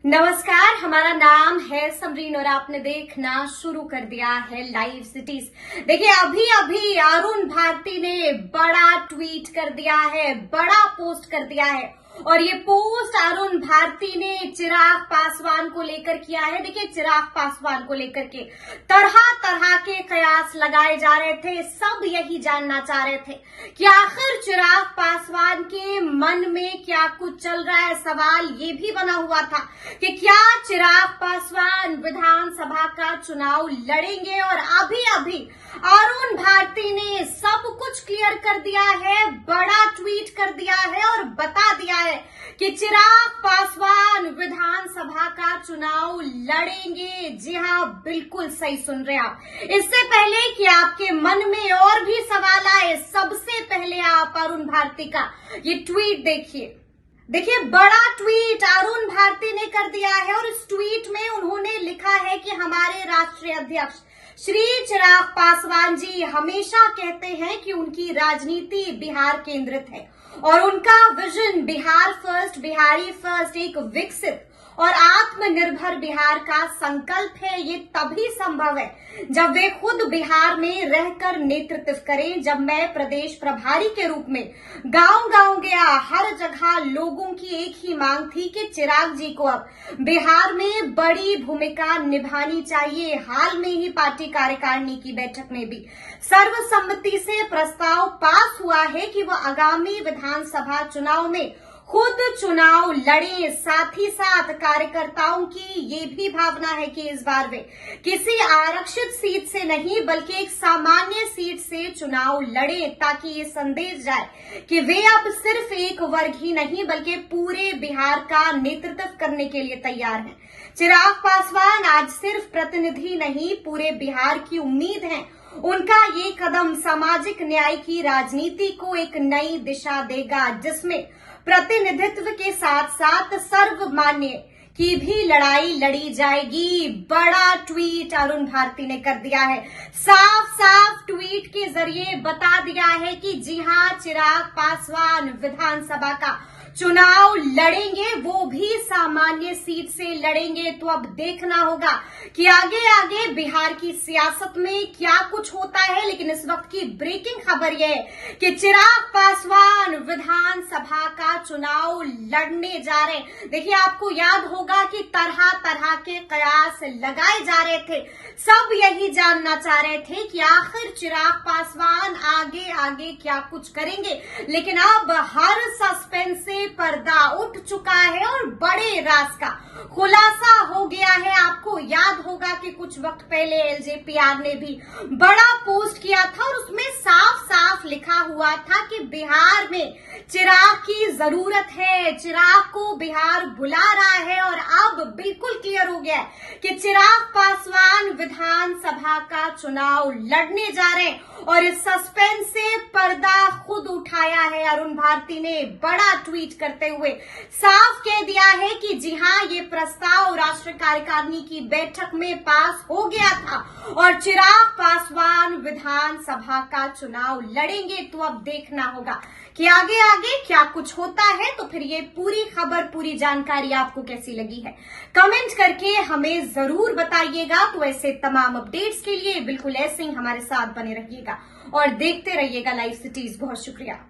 नमस्कार, हमारा नाम है समरीन और आपने देखना शुरू कर दिया है लाइव सिटीज। देखिए अभी अभी अरुण भारती ने बड़ा ट्वीट कर दिया है, बड़ा पोस्ट कर दिया है और ये पोस्ट अरुण भारती ने चिराग पासवान को लेकर किया है। देखिए चिराग पासवान को लेकर के तरह तरह के कयास लगाए जा रहे थे। सब यही जानना चाह रहे थे कि आखिर चिराग पासवान के मन में क्या कुछ चल रहा है। सवाल ये भी बना हुआ था कि क्या चिराग पासवान विधानसभा का चुनाव लड़ेंगे, और अभी अभी अरुण भारती ने सब कुछ क्लियर कर दिया है, बड़ा ट्वीट कर दिया है और बता दिया है कि चिराग पासवान विधानसभा का चुनाव लड़ेंगे। जी हाँ, बिल्कुल सही सुन रहे हैं आप। इससे पहले कि आपके मन में और भी सवाल आए, सबसे पहले आप अरुण भारती का ये ट्वीट देखिए। देखिए बड़ा ट्वीट अरुण भारती ने कर दिया है और इस ट्वीट में उन्होंने लिखा है कि हमारे राष्ट्रीय अध्यक्ष श्री चिराग पासवान जी हमेशा कहते हैं कि उनकी राजनीति बिहार केंद्रित है और उनका vision Bihar first, Bihari first, एक विकसित और आत्मनिर्भर बिहार का संकल्प है। ये तभी संभव है जब वे खुद बिहार में रहकर नेतृत्व करें। जब मैं प्रदेश प्रभारी के रूप में गांव-गांव गया, हर जगह लोगों की एक ही मांग थी कि चिराग जी को अब बिहार में बड़ी भूमिका निभानी चाहिए। हाल में ही पार्टी कार्यकारिणी की बैठक में भी सर्वसम्मति से प्रस्ताव पास हुआ है कि वह आगामी विधानसभा चुनाव में खुद चुनाव लड़े। साथ ही साथ कार्यकर्ताओं की ये भी भावना है कि इस बार वे किसी आरक्षित सीट से नहीं बल्कि एक सामान्य सीट से चुनाव लड़े, ताकि ये संदेश जाए कि वे अब सिर्फ एक वर्ग ही नहीं बल्कि पूरे बिहार का नेतृत्व करने के लिए तैयार हैं। चिराग पासवान आज सिर्फ प्रतिनिधि नहीं, पूरे बिहार की उम्मीद है। उनका ये कदम सामाजिक न्याय की राजनीति को एक नई दिशा देगा, जिसमें प्रतिनिधित्व के साथ साथ सर्वमान्य की भी लड़ाई लड़ी जाएगी। बड़ा ट्वीट अरुण भारती ने कर दिया है। साफ साफ ट्वीट के जरिए बता दिया है कि जी हां, चिराग पासवान विधानसभा का चुनाव लड़ेंगे, वो भी सामान्य सीट से लड़ेंगे। तो अब देखना होगा कि आगे आगे बिहार की सियासत में क्या कुछ होता है। लेकिन इस वक्त की ब्रेकिंग खबर यह है कि चिराग पासवान विधानसभा का चुनाव लड़ने जा रहे हैं। देखिए आपको याद होगा कि तरह तरह के कयास लगाए जा रहे थे। सब यही जानना चाह रहे थे कि आखिर चिराग पासवान आगे आगे क्या कुछ करेंगे। लेकिन अब हर सस्पेंस से पर्दा उठ चुका है और बड़े राज का खुलासा हो गया है। आपको याद होगा कि कुछ वक्त पहले एलजेपीआर ने भी बड़ा पोस्ट किया था और उसमें साफ साफ लिखा हुआ था कि बिहार में चिराग की जरूरत है, चिराग को बिहार बुला रहा है। और अब बिल्कुल क्लियर हो गया है कि चिराग पासवान विधानसभा का चुनाव लड़ने जा रहे हैं और इस सस्पेंस से पर्दा खुद उठाया है। अरुण भारती ने बड़ा ट्वीट करते हुए साफ कह दिया है कि जी हां, ये प्रस्ताव राष्ट्रीय कार्यकारिणी की बैठक में पास हो गया था और चिराग पासवान विधानसभा का चुनाव लड़ेंगे। तो अब देखना होगा कि आगे आगे क्या कुछ होता है। तो फिर ये पूरी खबर, पूरी जानकारी आपको कैसी लगी है, कमेंट करके हमें जरूर बताइएगा। तो ऐसे तमाम अपडेट्स के लिए बिल्कुल ऐसे ही हमारे साथ बने रहिएगा और देखते रहिएगा लाइव सिटीज। बहुत शुक्रिया।